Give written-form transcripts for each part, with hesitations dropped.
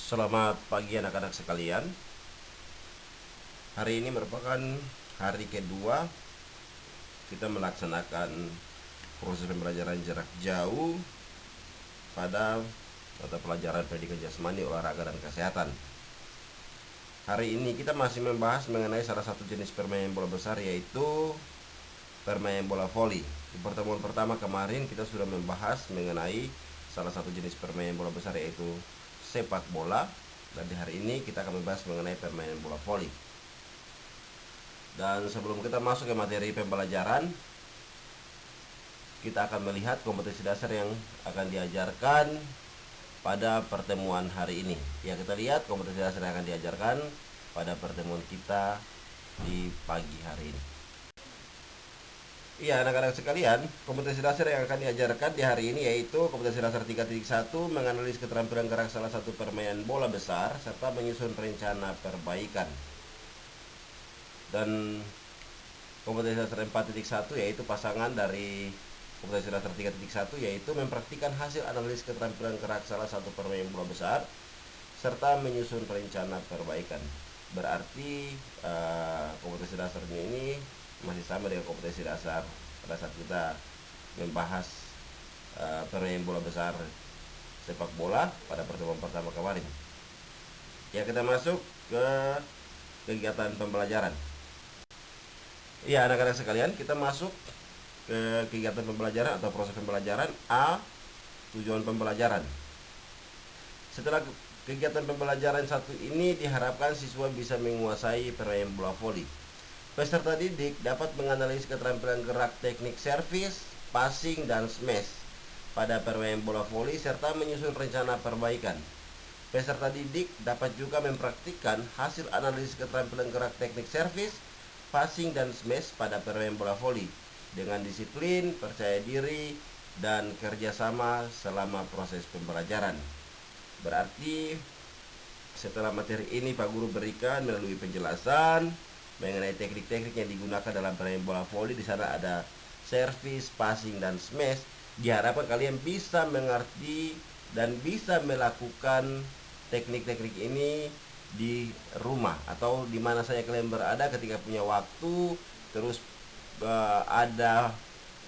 Selamat pagi anak-anak sekalian. Hari ini merupakan hari kedua kita melaksanakan proses pembelajaran jarak jauh pada mata pelajaran pendidikan jasmani, olahraga, dan kesehatan. Hari ini kita masih membahas mengenai salah satu jenis permainan bola besar, yaitu permainan bola voli. Di pertemuan pertama kemarin kita sudah membahas mengenai salah satu jenis permainan bola besar, yaitu sepak bola. Dan di hari ini kita akan membahas mengenai permainan bola voli. Dan sebelum kita masuk ke materi pembelajaran, kita akan melihat kompetensi dasar yang akan diajarkan pada pertemuan hari ini. Ya, kita lihat kompetensi dasar yang akan diajarkan pada pertemuan kita di pagi hari ini. Iya, anak-anak sekalian, kompetensi dasar yang akan diajarkan di hari ini yaitu kompetensi dasar 3.1, menganalisis keterampilan gerak salah satu permainan bola besar serta menyusun rencana perbaikan. Dan kompetensi dasar 4.1 yaitu pasangan dari kompetensi dasar 3.1, yaitu mempraktikkan hasil analisis keterampilan gerak salah satu permainan bola besar serta menyusun rencana perbaikan. Berarti kompetensi dasarnya ini masih sama dengan kompetensi dasar pada saat kita membahas permainan bola besar sepak bola pada pertemuan pertama kemarin. Ya, kita masuk ke kegiatan pembelajaran. Ya, anak-anak sekalian, kita masuk ke kegiatan pembelajaran atau proses pembelajaran. A. Tujuan pembelajaran. Setelah kegiatan pembelajaran satu ini, diharapkan siswa bisa menguasai permainan bola voli. Peserta didik dapat menganalisis keterampilan gerak teknik servis, passing, dan smash pada permainan bola voli serta menyusun rencana perbaikan. Peserta didik dapat juga mempraktikkan hasil analisis keterampilan gerak teknik servis, passing, dan smash pada permainan bola voli dengan disiplin, percaya diri, dan kerjasama selama proses pembelajaran. Berarti setelah materi ini Pak Guru berikan melalui penjelasan mengenai teknik-teknik yang digunakan dalam permainan bola voli. Di sana ada servis, passing, dan smash. Diharapkan kalian bisa mengerti dan bisa melakukan teknik-teknik ini di rumah atau di mana saja kalian berada ketika punya waktu. Terus ada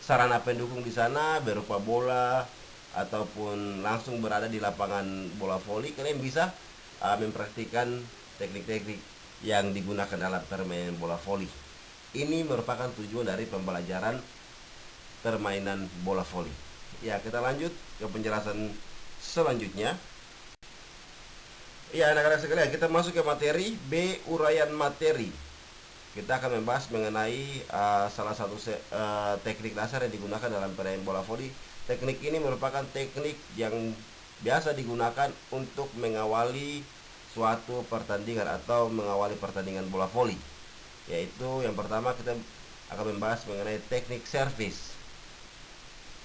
sarana pendukung di sana berupa bola ataupun langsung berada di lapangan bola voli, kalian bisa mempraktikkan teknik-teknik yang digunakan dalam permainan bola voli. Ini merupakan tujuan dari pembelajaran permainan bola voli. Ya, kita lanjut ke penjelasan selanjutnya. Ya, anak-anak sekalian, kita masuk ke materi B, uraian materi. Kita akan membahas mengenai salah satu teknik dasar yang digunakan dalam permainan bola voli. Teknik ini merupakan teknik yang biasa digunakan untuk mengawali suatu pertandingan atau mengawali pertandingan bola voli. Yaitu yang pertama kita akan membahas mengenai teknik servis.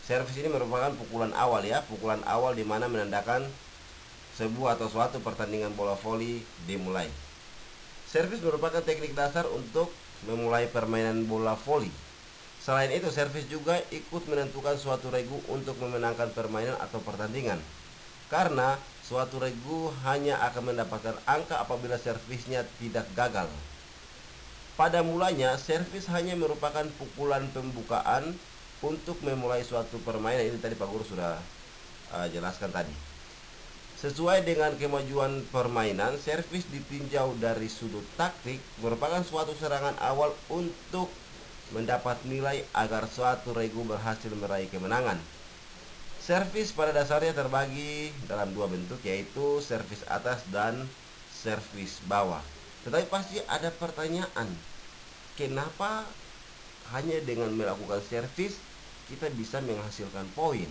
Servis ini merupakan pukulan awal, ya, pukulan awal di mana menandakan sebuah atau suatu pertandingan bola voli dimulai. Servis merupakan teknik dasar untuk memulai permainan bola voli. Selain itu, servis juga ikut menentukan suatu regu untuk memenangkan permainan atau pertandingan. Karena suatu regu hanya akan mendapatkan angka apabila servisnya tidak gagal. Pada mulanya, servis hanya merupakan pukulan pembukaan untuk memulai suatu permainan. Ini tadi Pak Guru sudah jelaskan tadi. Sesuai dengan kemajuan permainan, servis ditinjau dari sudut taktik merupakan suatu serangan awal untuk mendapat nilai agar suatu regu berhasil meraih kemenangan. Servis pada dasarnya terbagi dalam dua bentuk, yaitu servis atas dan servis bawah. Tetapi pasti ada pertanyaan, kenapa hanya dengan melakukan servis kita bisa menghasilkan poin?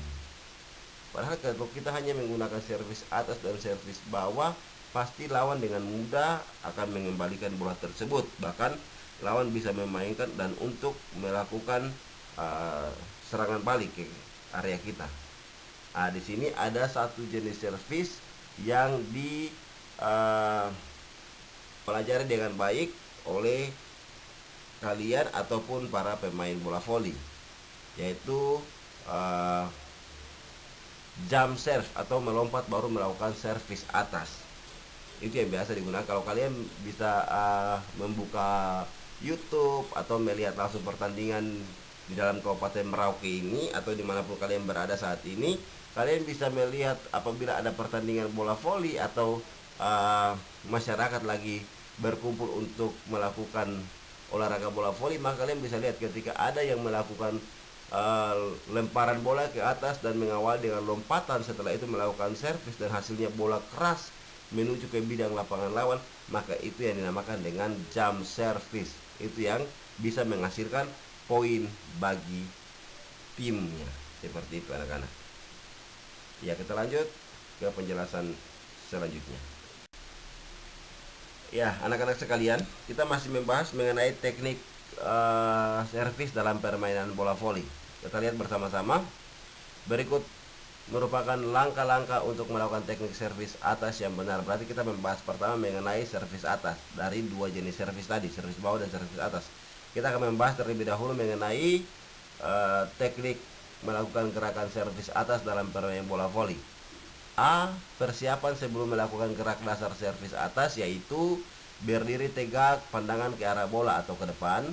Padahal kalau kita hanya menggunakan servis atas dan servis bawah, pasti lawan dengan mudah akan mengembalikan bola tersebut. Bahkan lawan bisa memainkan dan untuk melakukan serangan balik ke area kita. Di sini ada satu jenis servis yang dipelajari dengan baik oleh kalian ataupun para pemain bola voli, yaitu jump serve atau melompat baru melakukan servis atas. Itu yang biasa digunakan. Kalau kalian bisa membuka YouTube atau melihat langsung pertandingan di dalam Kabupaten Merauke ini atau dimanapun kalian berada saat ini, kalian bisa melihat apabila ada pertandingan bola voli atau masyarakat lagi berkumpul untuk melakukan olahraga bola voli, maka kalian bisa lihat ketika ada yang melakukan lemparan bola ke atas dan mengawal dengan lompatan, setelah itu melakukan servis dan hasilnya bola keras menuju ke bidang lapangan lawan, maka itu yang dinamakan dengan jump service. Itu yang bisa menghasilkan poin bagi timnya. Seperti itu anak-anak. Ya, kita lanjut ke penjelasan selanjutnya. Ya, anak-anak sekalian, kita masih membahas mengenai teknik servis dalam permainan bola voli. Kita lihat bersama-sama. Berikut merupakan langkah-langkah untuk melakukan teknik servis atas yang benar. Berarti kita membahas pertama mengenai servis atas dari dua jenis servis tadi, servis bawah dan servis atas. Kita akan membahas terlebih dahulu mengenai teknik melakukan gerakan servis atas dalam permainan bola voli. A. Persiapan sebelum melakukan gerak dasar servis atas, yaitu berdiri tegak, pandangan ke arah bola atau ke depan.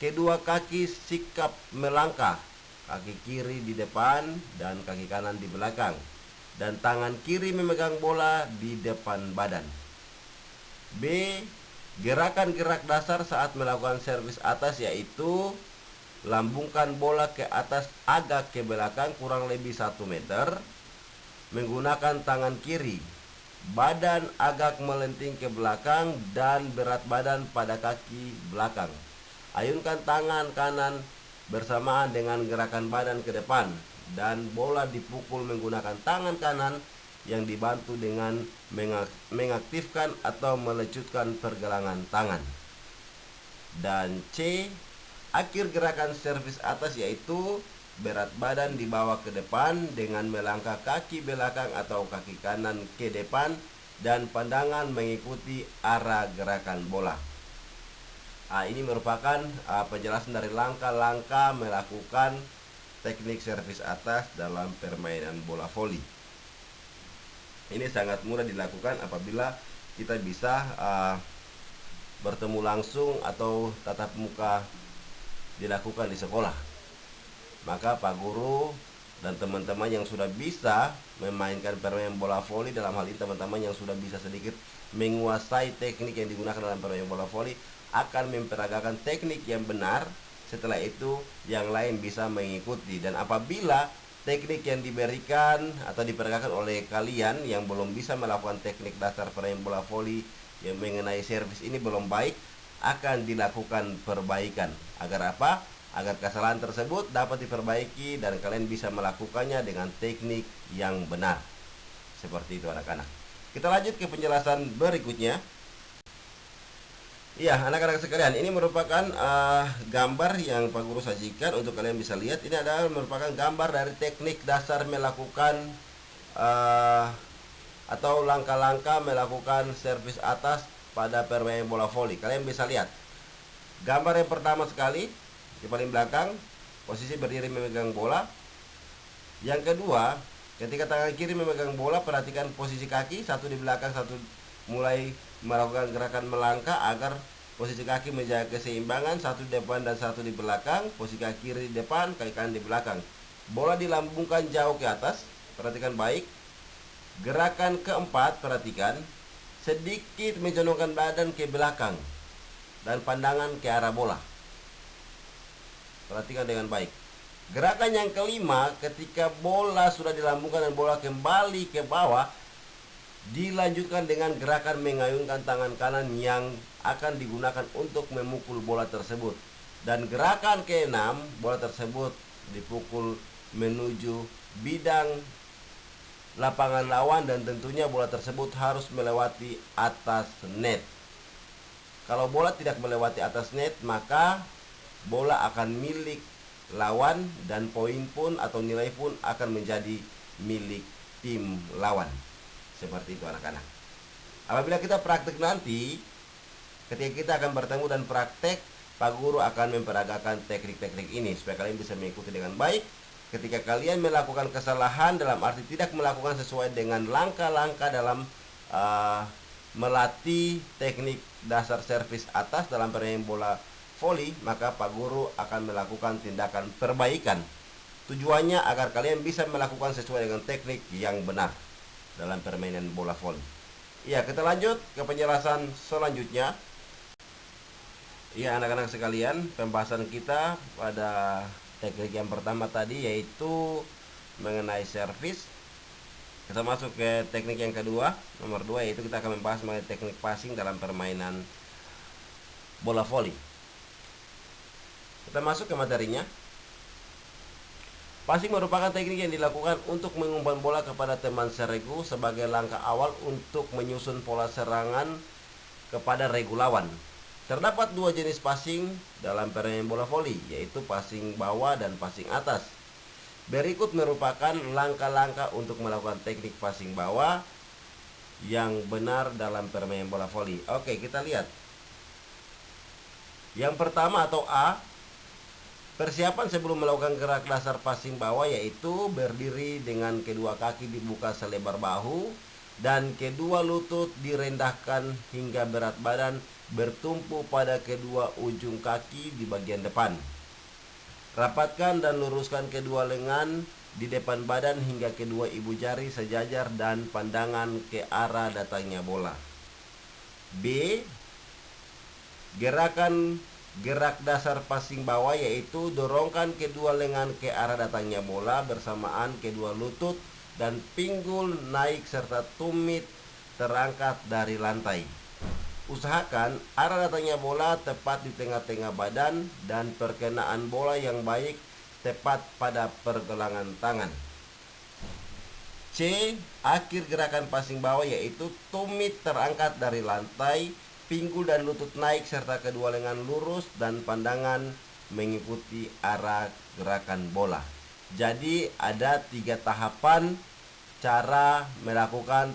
Kedua kaki sikap melangkah, kaki kiri di depan dan kaki kanan di belakang, dan tangan kiri memegang bola di depan badan. B. Gerakan gerak dasar saat melakukan servis atas, yaitu lambungkan bola ke atas agak ke belakang kurang lebih 1 meter menggunakan tangan kiri, badan agak melenting ke belakang dan berat badan pada kaki belakang. Ayunkan tangan kanan bersamaan dengan gerakan badan ke depan dan bola dipukul menggunakan tangan kanan yang dibantu dengan mengaktifkan atau melecutkan pergelangan tangan. Dan C. Akhir gerakan servis atas, yaitu berat badan dibawa ke depan dengan melangkah kaki belakang atau kaki kanan ke depan dan pandangan mengikuti arah gerakan bola. Ini merupakan penjelasan dari langkah-langkah melakukan teknik servis atas dalam permainan bola voli. Ini sangat mudah dilakukan apabila kita bisa bertemu langsung atau tatap muka dilakukan di sekolah. Maka Pak Guru dan teman-teman yang sudah bisa memainkan permainan bola voli, dalam hal ini teman-teman yang sudah bisa sedikit menguasai teknik yang digunakan dalam permainan bola voli, akan memperagakan teknik yang benar. Setelah itu yang lain bisa mengikuti. Dan apabila teknik yang diberikan atau diperagakan oleh kalian yang belum bisa melakukan teknik dasar permainan bola voli yang mengenai servis ini belum baik, akan dilakukan perbaikan. Agar apa? Agar kesalahan tersebut dapat diperbaiki dan kalian bisa melakukannya dengan teknik yang benar. Seperti itu anak-anak. Kita lanjut ke penjelasan berikutnya. Ya, anak-anak sekalian, ini merupakan gambar yang Pak Guru sajikan untuk kalian bisa lihat. Ini adalah merupakan gambar dari teknik dasar melakukan atau langkah-langkah melakukan servis atas pada permainan bola voli. Kalian bisa lihat gambar yang pertama sekali di paling belakang, posisi berdiri memegang bola. Yang kedua, ketika tangan kiri memegang bola, perhatikan posisi kaki, satu di belakang, satu mulai melakukan gerakan melangkah agar posisi kaki menjaga keseimbangan, satu di depan dan satu di belakang. Posisi kaki kiri di depan, kaki kanan di belakang. Bola dilambungkan jauh ke atas, perhatikan baik. Gerakan keempat, perhatikan, sedikit mencondongkan badan ke belakang dan pandangan ke arah bola. Perhatikan dengan baik. Gerakan yang kelima, ketika bola sudah dilambungkan dan bola kembali ke bawah, dilanjutkan dengan gerakan mengayunkan tangan kanan yang akan digunakan untuk memukul bola tersebut. Dan gerakan keenam, bola tersebut dipukul menuju bidang lapangan lawan dan tentunya bola tersebut harus melewati atas net. Kalau bola tidak melewati atas net, maka bola akan milik lawan dan poin pun atau nilai pun akan menjadi milik tim lawan. Seperti itu anak-anak. Apabila kita praktek nanti, ketika kita akan bertemu dan praktek, Pak Guru akan memperagakan teknik-teknik ini supaya kalian bisa mengikuti dengan baik. Ketika kalian melakukan kesalahan dalam arti tidak melakukan sesuai dengan langkah-langkah dalam melatih teknik dasar servis atas dalam permainan bola voli, maka Pak Guru akan melakukan tindakan perbaikan. Tujuannya agar kalian bisa melakukan sesuai dengan teknik yang benar dalam permainan bola voli. Ya, kita lanjut ke penjelasan selanjutnya. Ya, anak-anak sekalian, pembahasan kita pada teknik yang pertama tadi yaitu mengenai servis. Kita masuk ke teknik yang kedua, nomor 2, yaitu kita akan membahas mengenai teknik passing dalam permainan bola voli. Kita masuk ke materinya. Passing merupakan teknik yang dilakukan untuk mengumpan bola kepada teman seregu sebagai langkah awal untuk menyusun pola serangan kepada regu lawan. Terdapat 2 jenis passing dalam permainan bola voli, yaitu passing bawah dan passing atas. Berikut merupakan langkah-langkah untuk melakukan teknik passing bawah yang benar dalam permainan bola voli. Oke, kita lihat. Yang pertama atau A, persiapan sebelum melakukan gerak dasar passing bawah yaitu berdiri dengan kedua kaki dibuka selebar bahu dan kedua lutut direndahkan hingga berat badan bertumpu pada kedua ujung kaki di bagian depan. Rapatkan dan luruskan kedua lengan di depan badan hingga kedua ibu jari sejajar dan pandangan ke arah datangnya bola. B. Gerak dasar passing bawah yaitu dorongkan kedua lengan ke arah datangnya bola bersamaan kedua lutut dan pinggul naik serta tumit terangkat dari lantai. Usahakan arah datangnya bola tepat di tengah-tengah badan dan perkenaan bola yang baik tepat pada pergelangan tangan. C. Akhir gerakan passing bawah yaitu tumit terangkat dari lantai, pinggul dan lutut naik serta kedua lengan lurus dan pandangan mengikuti arah gerakan bola. Jadi ada 3 tahapan cara melakukan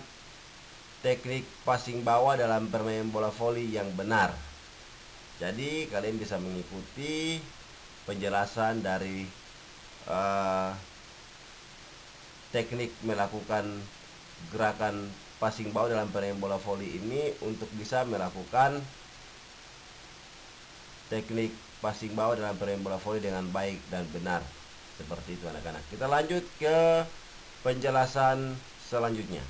teknik passing bawah dalam permainan bola voli yang benar. Jadi kalian bisa mengikuti penjelasan dari teknik melakukan gerakan passing bawah dalam permainan bola voli ini untuk bisa melakukan teknik passing bawah dalam permainan bola voli dengan baik dan benar. Seperti itu anak-anak. Kita lanjut ke penjelasan selanjutnya.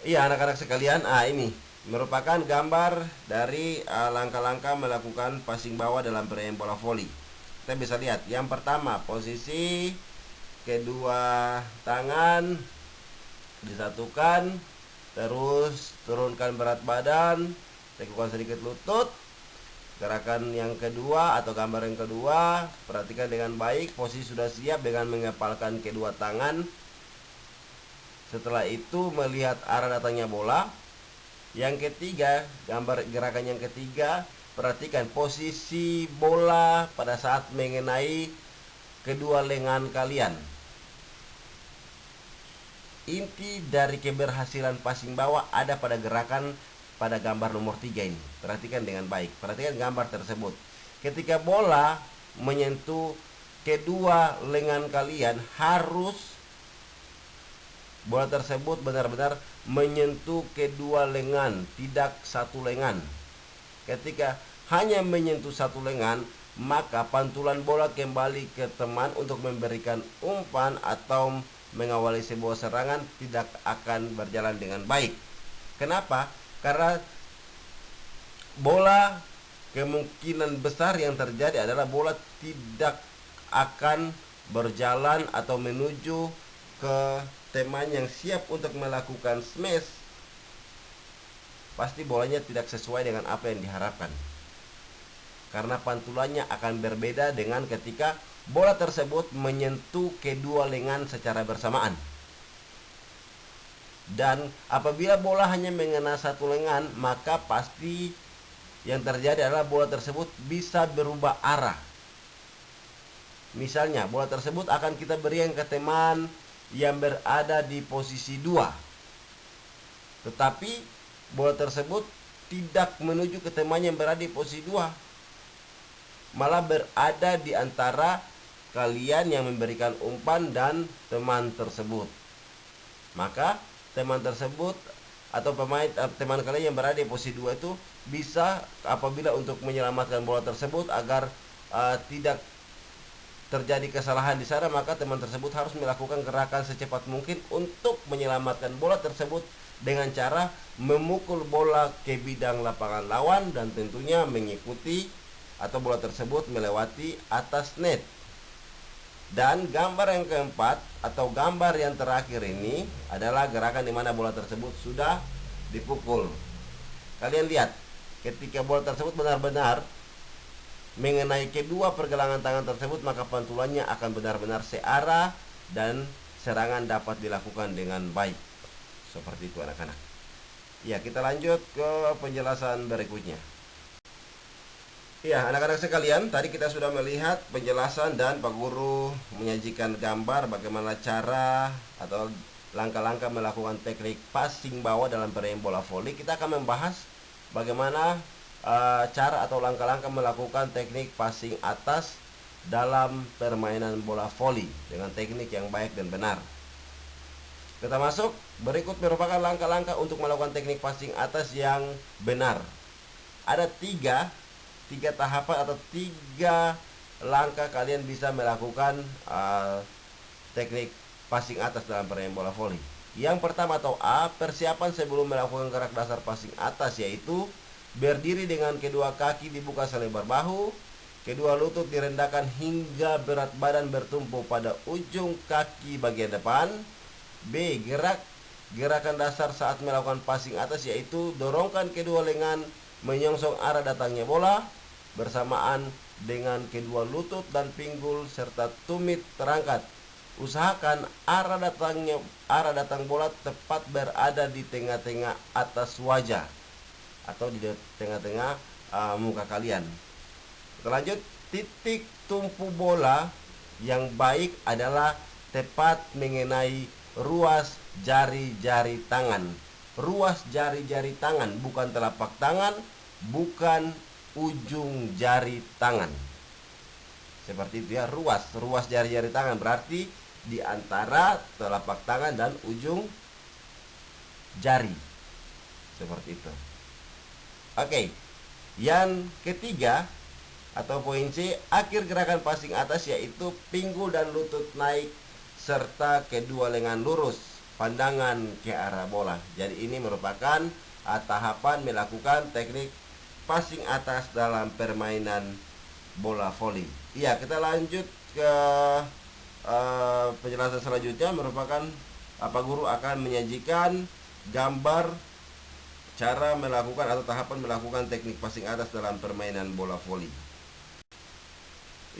Iya anak-anak sekalian, ini merupakan gambar dari langkah-langkah melakukan passing bawah dalam permainan bola voli. Kita bisa lihat, yang pertama posisi kedua tangan disatukan, terus turunkan berat badan, tekukan sedikit lutut. Gerakan yang kedua atau gambar yang kedua, perhatikan dengan baik, posisi sudah siap dengan mengepalkan kedua tangan. Setelah itu melihat arah datangnya bola. Yang ketiga, gambar gerakan yang ketiga, perhatikan posisi bola pada saat mengenai kedua lengan kalian. Inti dari keberhasilan passing bawah ada pada gerakan pada gambar nomor 3 ini. Perhatikan dengan baik. Perhatikan gambar tersebut. Ketika bola menyentuh kedua lengan kalian, harus bola tersebut benar-benar menyentuh kedua lengan, tidak satu lengan. Ketika hanya menyentuh satu lengan, maka pantulan bola kembali ke teman untuk memberikan umpan atau mengawali sebuah serangan tidak akan berjalan dengan baik. Kenapa? Karena bola kemungkinan besar yang terjadi adalah bola tidak akan berjalan atau menuju ke teman yang siap untuk melakukan smash. Pasti bolanya tidak sesuai dengan apa yang diharapkan, karena pantulannya akan berbeda dengan ketika bola tersebut menyentuh kedua lengan secara bersamaan. Dan apabila bola hanya mengena satu lengan, maka pasti yang terjadi adalah bola tersebut bisa berubah arah. Misalnya bola tersebut akan kita berikan ke teman yang berada di posisi 2, tetapi bola tersebut tidak menuju ke teman yang berada di posisi 2, malah berada di antara kalian yang memberikan umpan dan teman tersebut. Maka teman tersebut atau pemain teman kalian yang berada di posisi 2 itu bisa apabila untuk menyelamatkan bola tersebut agar tidak terjadi kesalahan di sana, maka teman tersebut harus melakukan gerakan secepat mungkin untuk menyelamatkan bola tersebut dengan cara memukul bola ke bidang lapangan lawan dan tentunya mengikuti atau bola tersebut melewati atas net. Dan gambar yang keempat atau gambar yang terakhir ini adalah gerakan di mana bola tersebut sudah dipukul. Kalian lihat, ketika bola tersebut benar-benar mengenai kedua pergelangan tangan tersebut, maka pantulannya akan benar-benar searah dan serangan dapat dilakukan dengan baik. Seperti itu anak-anak. Ya, kita lanjut ke penjelasan berikutnya. Ya, anak-anak sekalian, tadi kita sudah melihat penjelasan dan Pak Guru menyajikan gambar bagaimana cara atau langkah-langkah melakukan teknik passing bawah dalam permainan bola voli. Kita akan membahas bagaimana cara atau langkah-langkah melakukan teknik passing atas dalam permainan bola voli dengan teknik yang baik dan benar. Kita masuk, berikut merupakan langkah-langkah untuk melakukan teknik passing atas yang benar. Ada tiga tahapan atau 3 langkah kalian bisa melakukan teknik passing atas dalam permainan bola voli. Yang pertama atau A, persiapan sebelum melakukan gerak dasar passing atas, yaitu berdiri dengan kedua kaki dibuka selebar bahu, kedua lutut direndahkan hingga berat badan bertumpu pada ujung kaki bagian depan. B, gerakan dasar saat melakukan passing atas, yaitu dorongkan kedua lengan menyongsong arah datangnya bola bersamaan dengan kedua lutut dan pinggul serta tumit terangkat. Usahakan arah datang bola tepat berada di tengah-tengah atas wajah atau di tengah-tengah muka kalian. Kita lanjut, titik tumpu bola yang baik adalah tepat mengenai ruas jari-jari tangan. Ruas jari-jari tangan, bukan telapak tangan, bukan ujung jari tangan. Seperti itu ya, ruas jari-jari tangan berarti di antara telapak tangan dan ujung jari. Seperti itu. Oke, yang ketiga atau poin C, akhir gerakan passing atas, yaitu pinggul dan lutut naik serta kedua lengan lurus, pandangan ke arah bola. Jadi ini merupakan tahapan melakukan teknik passing atas dalam permainan bola voli. Iya, kita lanjut ke penjelasan selanjutnya. Merupakan Pak Guru akan menyajikan gambar cara melakukan atau tahapan melakukan teknik passing atas dalam permainan bola voli.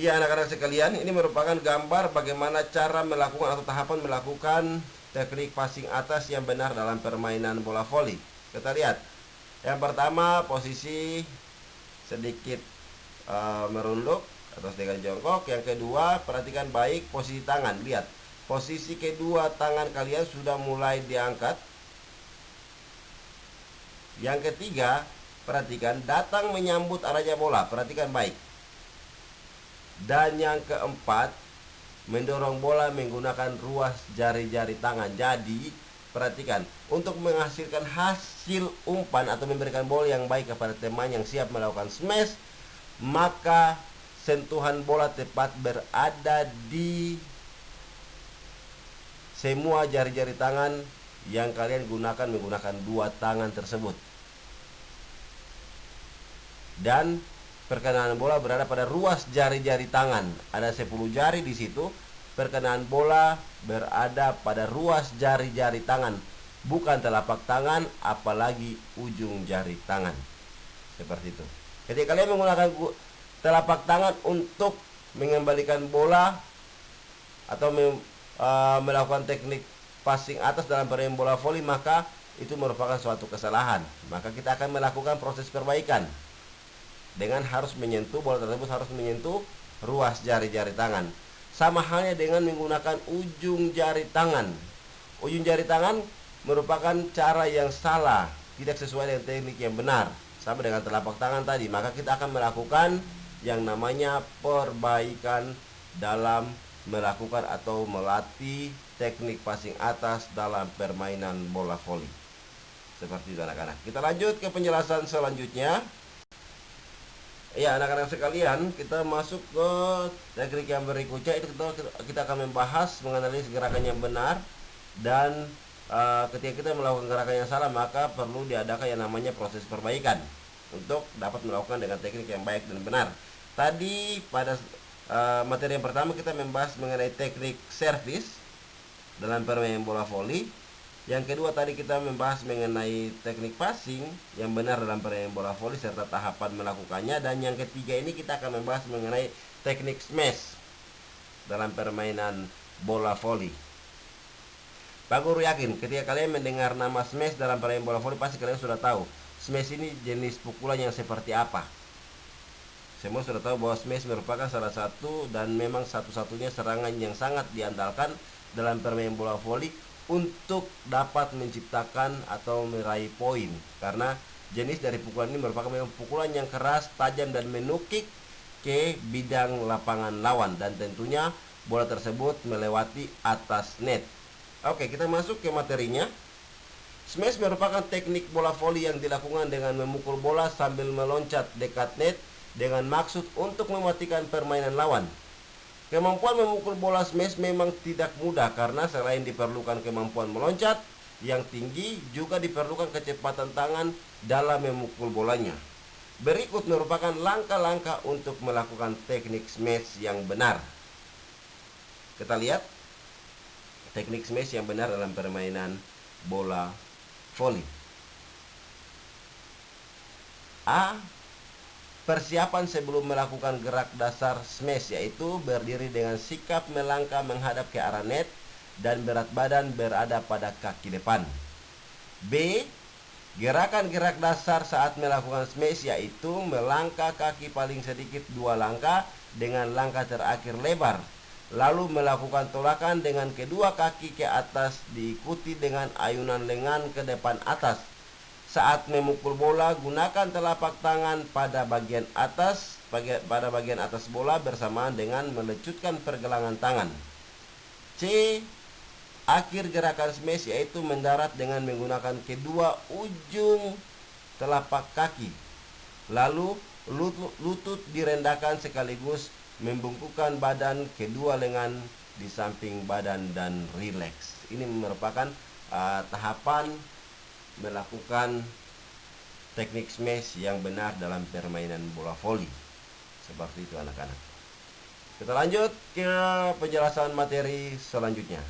Iya, anak-anak sekalian, ini merupakan gambar bagaimana cara melakukan atau tahapan melakukan teknik passing atas yang benar dalam permainan bola voli. Kita lihat. Yang pertama, posisi sedikit merunduk atau sedikit jongkok. Yang kedua, perhatikan baik posisi tangan. Lihat, posisi kedua tangan kalian sudah mulai diangkat. Yang ketiga, perhatikan datang menyambut arahnya bola. Perhatikan baik. Dan yang keempat, mendorong bola menggunakan ruas jari-jari tangan. Jadi, perhatikan, untuk menghasilkan hasil umpan atau memberikan bola yang baik kepada teman yang siap melakukan smash, maka sentuhan bola tepat berada di semua jari-jari tangan yang kalian gunakan menggunakan 2 tangan tersebut. Dan perkenaan bola berada pada ruas jari-jari tangan. Ada 10 jari di situ. Perkenaan bola berada pada ruas jari-jari tangan, bukan telapak tangan, apalagi ujung jari tangan. Seperti itu. Ketika kalian menggunakan telapak tangan untuk mengembalikan bola atau melakukan teknik passing atas dalam permainan bola voli, maka itu merupakan suatu kesalahan. Maka kita akan melakukan proses perbaikan dengan harus menyentuh bola tersebut, harus menyentuh ruas jari-jari tangan. Sama halnya dengan menggunakan ujung jari tangan. Ujung jari tangan merupakan cara yang salah, tidak sesuai dengan teknik yang benar, sama dengan telapak tangan tadi. Maka kita akan melakukan yang namanya perbaikan dalam melakukan atau melatih teknik passing atas dalam permainan bola voli. Seperti itu anak-anak. Kita lanjut ke penjelasan selanjutnya. Ya anak-anak sekalian, kita masuk ke teknik yang berikutnya. Itu kita akan membahas mengenai gerakan yang benar. Dan ketika kita melakukan gerakan yang salah, maka perlu diadakan yang namanya proses perbaikan untuk dapat melakukan dengan teknik yang baik dan benar. Tadi pada materi yang pertama kita membahas mengenai teknik servis dalam permainan bola voli. Yang kedua tadi kita membahas mengenai teknik passing yang benar dalam permainan bola voli serta tahapan melakukannya. Dan yang ketiga ini kita akan membahas mengenai teknik smash dalam permainan bola voli. Pak Guru yakin ketika kalian mendengar nama smash dalam permainan bola voli, pasti kalian sudah tahu smash ini jenis pukulan yang seperti apa. Semua sudah tahu bahwa smash merupakan salah satu dan memang satu-satunya serangan yang sangat diandalkan dalam permainan bola voli untuk dapat menciptakan atau meraih poin, karena jenis dari pukulan ini merupakan memang pukulan yang keras, tajam dan menukik ke bidang lapangan lawan, dan tentunya bola tersebut melewati atas net. Oke, kita masuk ke materinya. Smash merupakan teknik bola voli yang dilakukan dengan memukul bola sambil meloncat dekat net dengan maksud untuk mematikan permainan lawan. Kemampuan memukul bola smash memang tidak mudah karena selain diperlukan kemampuan meloncat yang tinggi, juga diperlukan kecepatan tangan dalam memukul bolanya. Berikut merupakan langkah-langkah untuk melakukan teknik smash yang benar. Kita lihat teknik smash yang benar dalam permainan bola voli. A. Persiapan sebelum melakukan gerak dasar smash, yaitu berdiri dengan sikap melangkah menghadap ke arah net dan berat badan berada pada kaki depan. B. Gerakan gerak dasar saat melakukan smash, yaitu melangkah kaki paling sedikit 2 langkah dengan langkah terakhir lebar, lalu melakukan tolakan dengan kedua kaki ke atas diikuti dengan ayunan lengan ke depan atas. Saat memukul bola, gunakan telapak tangan pada bagian atas bola bersamaan dengan melecutkan pergelangan tangan. C. Akhir gerakan smash, yaitu mendarat dengan menggunakan kedua ujung telapak kaki, lalu lutut direndahkan sekaligus membungkukkan badan, kedua lengan di samping badan dan rileks. Ini merupakan tahapan melakukan teknik smash yang benar dalam permainan bola voli. Seperti itu anak-anak. Kita lanjut ke penjelasan materi selanjutnya.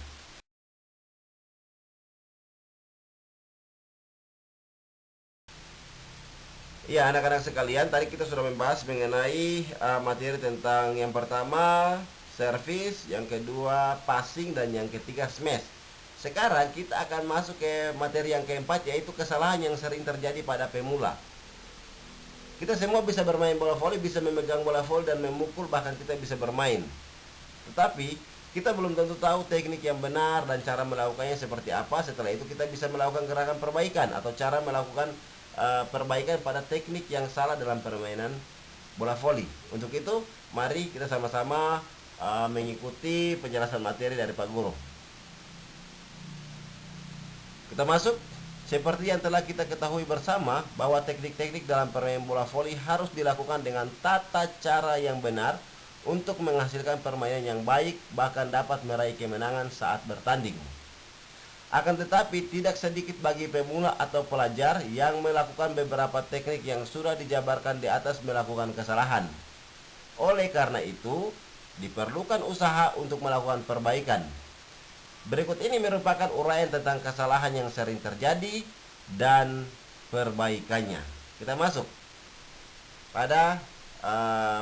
Ya anak-anak sekalian, tadi kita sudah membahas mengenai materi tentang yang pertama servis, yang kedua passing, dan yang ketiga smash. Sekarang kita akan masuk ke materi yang keempat, yaitu kesalahan yang sering terjadi pada pemula. Kita semua bisa bermain bola voli, bisa memegang bola voli dan memukul, bahkan kita bisa bermain. Tetapi kita belum tentu tahu teknik yang benar dan cara melakukannya seperti apa. Setelah itu kita bisa melakukan gerakan perbaikan atau cara melakukan perbaikan pada teknik yang salah dalam permainan bola voli. Untuk itu, mari kita sama-sama mengikuti penjelasan materi dari Pak Guru. Kita masuk. Seperti yang telah kita ketahui bersama, bahwa teknik-teknik dalam permainan bola voli harus dilakukan dengan tata cara yang benar untuk menghasilkan permainan yang baik, bahkan dapat meraih kemenangan saat bertanding. Akan tetapi, tidak sedikit bagi pemula atau pelajar yang melakukan beberapa teknik yang sudah dijabarkan di atas melakukan kesalahan. Oleh karena itu, diperlukan usaha untuk melakukan perbaikan. Berikut ini merupakan uraian tentang kesalahan yang sering terjadi dan perbaikannya. Kita masuk pada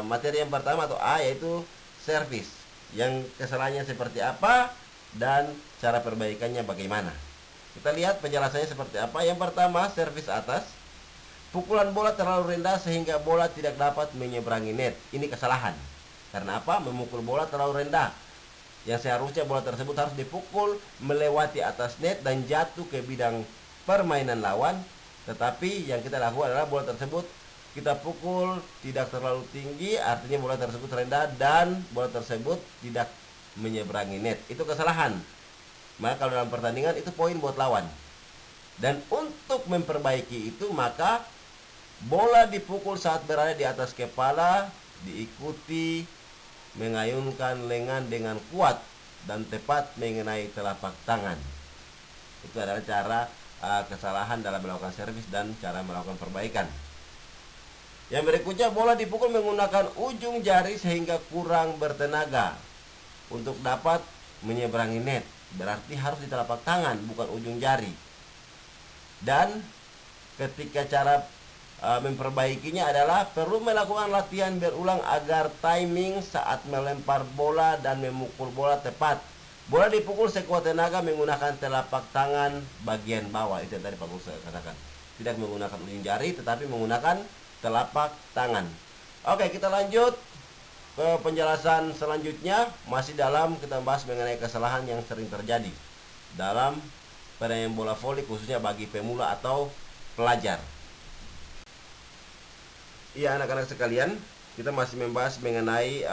materi yang pertama atau A, yaitu servis. Yang kesalahannya seperti apa dan cara perbaikannya bagaimana. Kita lihat penjelasannya seperti apa. Yang pertama, servis atas. Pukulan bola terlalu rendah sehingga bola tidak dapat menyeberangi net. Ini kesalahan. Karena apa? Memukul bola terlalu rendah. Yang seharusnya bola tersebut harus dipukul melewati atas net dan jatuh ke bidang permainan lawan. Tetapi yang kita lakukan adalah bola tersebut kita pukul tidak terlalu tinggi, artinya bola tersebut rendah dan bola tersebut tidak menyeberangi net. Itu kesalahan. Maka kalau dalam pertandingan itu poin buat lawan. Dan untuk memperbaiki itu, maka bola dipukul saat berada di atas kepala, diikuti mengayunkan lengan dengan kuat dan tepat mengenai telapak tangan. Itu adalah cara kesalahan dalam melakukan servis dan cara melakukan perbaikan. Yang berikutnya, bola dipukul menggunakan ujung jari sehingga kurang bertenaga untuk dapat menyeberangi net. Berarti harus di telapak tangan, bukan ujung jari. Dan ketika cara memperbaikinya adalah perlu melakukan latihan berulang agar timing saat melempar bola dan memukul bola tepat. Bola dipukul sekuat tenaga menggunakan telapak tangan bagian bawah. Itu yang tadi Pak Gus katakan. Tidak menggunakan ujung jari, tetapi menggunakan telapak tangan. Oke, kita lanjut ke penjelasan selanjutnya. Masih dalam kita bahas mengenai kesalahan yang sering terjadi dalam permainan bola voli, khususnya bagi pemula atau pelajar. Iya, anak-anak sekalian, kita masih membahas mengenai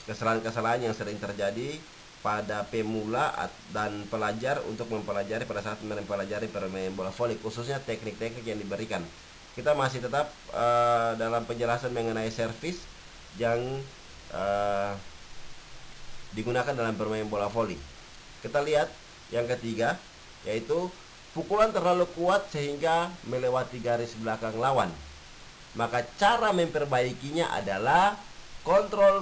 kesalahan-kesalahan yang sering terjadi pada pemula dan pelajar untuk mempelajari pada saat mempelajari permainan bola voli, khususnya teknik-teknik yang diberikan. Kita masih tetap dalam penjelasan mengenai servis yang digunakan dalam permainan bola voli. Kita lihat yang ketiga, yaitu pukulan terlalu kuat sehingga melewati garis belakang lawan. Maka cara memperbaikinya adalah kontrol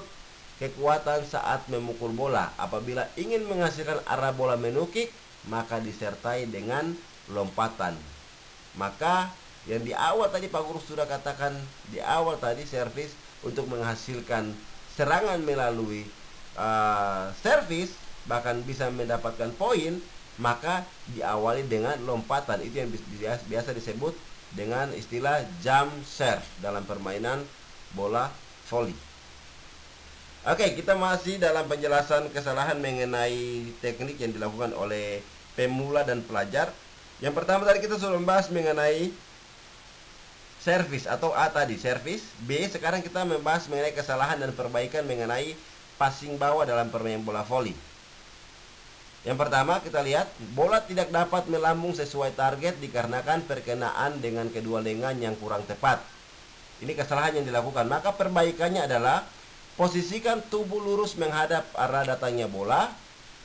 kekuatan saat memukul bola. Apabila ingin menghasilkan arah bola menukik, maka disertai dengan lompatan. Maka yang di awal tadi Pak Guru sudah katakan, di awal tadi servis untuk menghasilkan serangan melalui servis, bahkan bisa mendapatkan poin, maka diawali dengan lompatan. Itu yang biasa disebut dengan istilah jump serve dalam permainan bola voli. Oke, kita masih dalam penjelasan kesalahan mengenai teknik yang dilakukan oleh pemula dan pelajar. Yang pertama tadi kita sudah membahas mengenai servis atau A tadi, servis. B, sekarang kita membahas mengenai kesalahan dan perbaikan mengenai passing bawah dalam permainan bola voli. Yang pertama kita lihat, bola tidak dapat melambung sesuai target dikarenakan perkenaan dengan kedua lengan yang kurang tepat. Ini kesalahan yang dilakukan. Maka perbaikannya adalah posisikan tubuh lurus menghadap arah datangnya bola,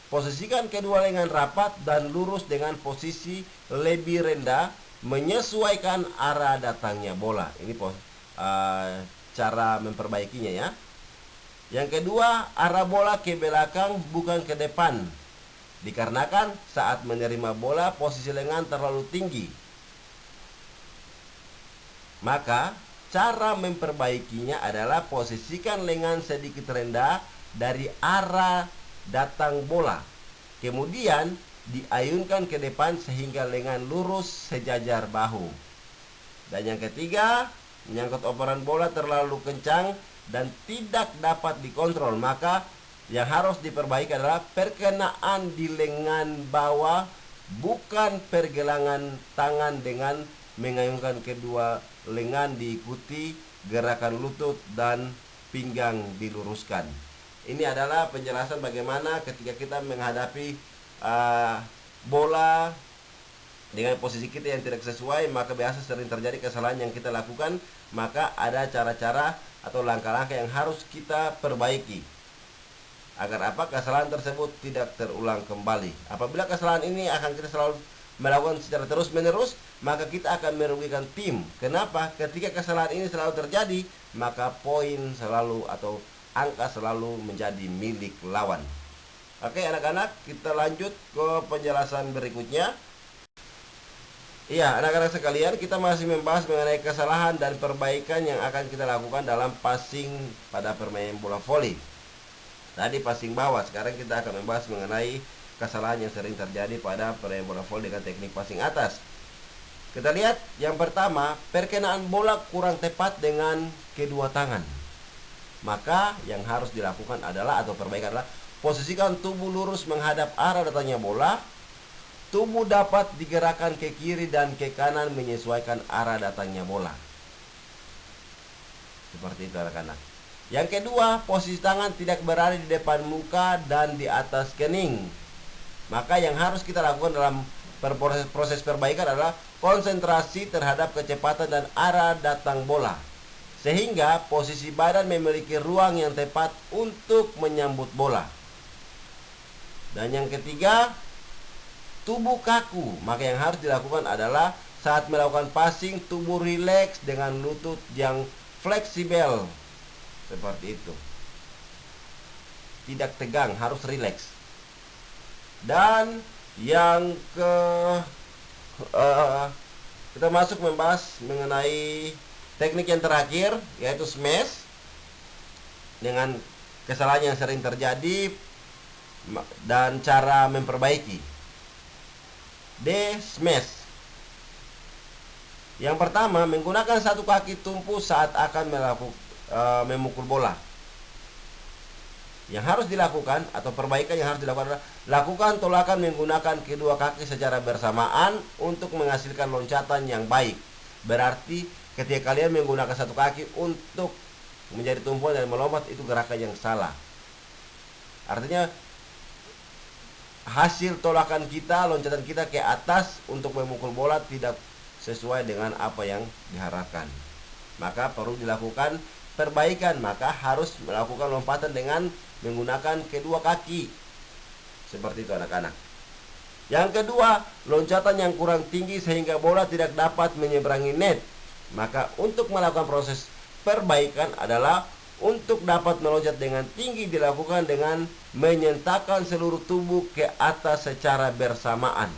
posisikan kedua lengan rapat dan lurus dengan posisi lebih rendah menyesuaikan arah datangnya bola. Ini cara memperbaikinya ya. Yang kedua, arah bola ke belakang bukan ke depan. Dikarenakan saat menerima bola posisi lengan terlalu tinggi. Maka cara memperbaikinya adalah posisikan lengan sedikit rendah dari arah datang bola. Kemudian diayunkan ke depan sehingga lengan lurus sejajar bahu. Dan yang ketiga, menyangkut operan bola terlalu kencang dan tidak dapat dikontrol. Maka yang harus diperbaiki adalah perkenaan di lengan bawah, bukan pergelangan tangan dengan mengayunkan kedua lengan diikuti gerakan lutut dan pinggang diluruskan. Ini adalah penjelasan bagaimana ketika kita menghadapi bola dengan posisi kita yang tidak sesuai, maka biasa sering terjadi kesalahan yang kita lakukan. Maka ada cara-cara atau langkah-langkah yang harus kita perbaiki agar kesalahan tersebut tidak terulang kembali. Apabila kesalahan ini akan kita selalu melakukan secara terus-menerus, maka kita akan merugikan tim. Kenapa? Ketika kesalahan ini selalu terjadi, maka poin selalu atau angka selalu menjadi milik lawan. Oke anak-anak, kita lanjut ke penjelasan berikutnya. Iya, anak-anak sekalian, kita masih membahas mengenai kesalahan dan perbaikan yang akan kita lakukan dalam passing pada permainan bola voli. Tadi passing bawah, sekarang kita akan membahas mengenai kesalahan yang sering terjadi pada permainan bola voli dengan teknik passing atas. Kita lihat yang pertama, perkenaan bola kurang tepat dengan kedua tangan. Maka yang harus dilakukan adalah atau perbaikan adalah posisikan tubuh lurus menghadap arah datangnya bola. Tubuh dapat digerakkan ke kiri dan ke kanan menyesuaikan arah datangnya bola. Seperti itu anak-anak. Yang kedua, posisi tangan tidak berada di depan muka dan di atas kening. Maka yang harus kita lakukan dalam proses perbaikan adalah konsentrasi terhadap kecepatan dan arah datang bola, sehingga posisi badan memiliki ruang yang tepat untuk menyambut bola. Dan yang ketiga, tubuh kaku. Maka yang harus dilakukan adalah saat melakukan passing, tubuh rileks dengan lutut yang fleksibel. Seperti itu. Tidak tegang, harus rileks. Dan yang kita masuk membahas mengenai teknik yang terakhir, yaitu smash. Dengan kesalahan yang sering terjadi dan cara memperbaiki. Smash. Yang pertama, menggunakan satu kaki tumpu saat akan memukul bola. Yang harus dilakukan atau perbaikan yang harus dilakukan adalah lakukan tolakan menggunakan kedua kaki secara bersamaan untuk menghasilkan loncatan yang baik. Berarti ketika kalian menggunakan satu kaki untuk menjadi tumpuan dan melompat, itu gerakan yang salah. Artinya hasil tolakan kita, loncatan kita ke atas untuk memukul bola tidak sesuai dengan apa yang diharapkan. Maka perlu dilakukan perbaikan. Maka harus melakukan lompatan dengan menggunakan kedua kaki. Seperti itu anak-anak. Yang kedua, loncatan yang kurang tinggi sehingga bola tidak dapat menyeberangi net. Maka untuk melakukan proses perbaikan adalah untuk dapat meloncat dengan tinggi dilakukan dengan menyentakkan seluruh tubuh ke atas secara bersamaan.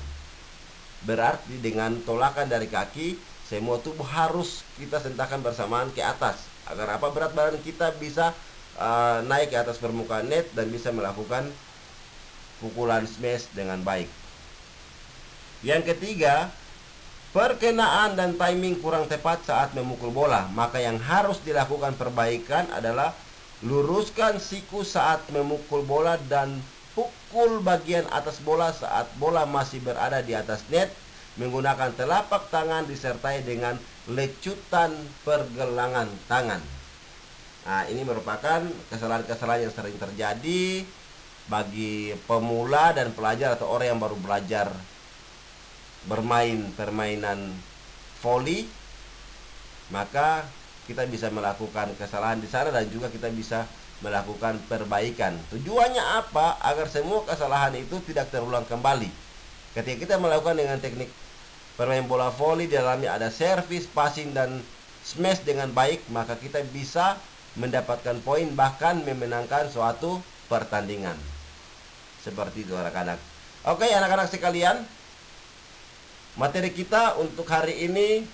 Berarti dengan tolakan dari kaki, semua tubuh harus kita sentakkan bersamaan ke atas. Agar apa? Berat badan kita bisa naik ke atas permukaan net dan bisa melakukan pukulan smash dengan baik. Yang ketiga, perkenaan dan timing kurang tepat saat memukul bola. Maka yang harus dilakukan perbaikan adalah luruskan siku saat memukul bola dan pukul bagian atas bola saat bola masih berada di atas net menggunakan telapak tangan disertai dengan lecutan pergelangan tangan. Nah, ini merupakan kesalahan-kesalahan yang sering terjadi bagi pemula dan pelajar atau orang yang baru belajar bermain permainan voli. Maka kita bisa melakukan kesalahan di sana dan juga kita bisa melakukan perbaikan. Tujuannya apa? Agar semua kesalahan itu tidak terulang kembali. Ketika kita melakukan dengan teknik bermain bola voli, di dalamnya ada servis, passing, dan smash dengan baik, maka kita bisa mendapatkan poin bahkan memenangkan suatu pertandingan. Seperti itu anak-anak. Oke anak-anak sekalian, materi kita untuk hari ini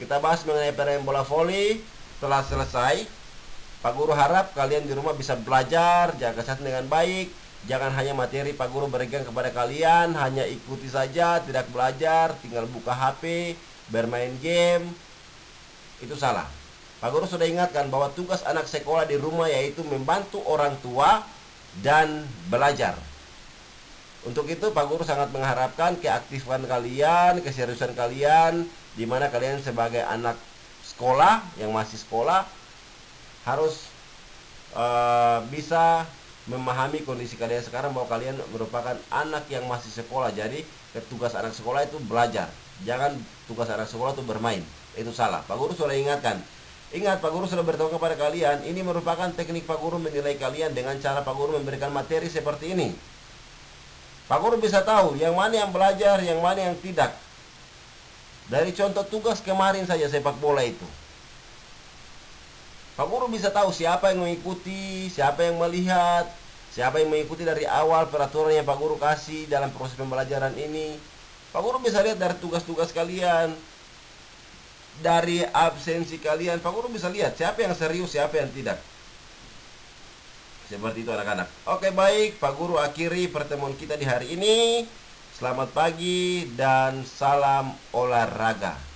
kita bahas mengenai permainan bola voli telah selesai. Pak Guru harap kalian di rumah bisa belajar, jaga kesehatan dengan baik. Jangan hanya materi Pak Guru berikan kepada kalian, hanya ikuti saja, tidak belajar, tinggal buka HP, bermain game. Itu salah. Pak Guru sudah ingatkan bahwa tugas anak sekolah di rumah yaitu membantu orang tua dan belajar. Untuk itu Pak Guru sangat mengharapkan keaktifan kalian, keseriusan kalian, di mana kalian sebagai anak sekolah yang masih sekolah harus bisa memahami kondisi kalian sekarang bahwa kalian merupakan anak yang masih sekolah. Jadi tugas anak sekolah itu belajar. Jangan tugas anak sekolah itu bermain. Itu salah. Pak Guru sudah ingatkan. Ingat, Pak Guru sudah beritahu kepada kalian, ini merupakan teknik Pak Guru menilai kalian dengan cara Pak Guru memberikan materi seperti ini. Pak Guru bisa tahu yang mana yang belajar, yang mana yang tidak. Dari contoh tugas kemarin saja sepak bola itu. Pak Guru bisa tahu siapa yang mengikuti, siapa yang melihat, siapa yang mengikuti dari awal peraturan yang Pak Guru kasih dalam proses pembelajaran ini. Pak Guru bisa lihat dari tugas-tugas kalian, dari absensi kalian. Pak Guru bisa lihat siapa yang serius, siapa yang tidak. Seperti itu anak-anak. Oke baik, Pak Guru akhiri pertemuan kita di hari ini. Selamat pagi dan salam olahraga.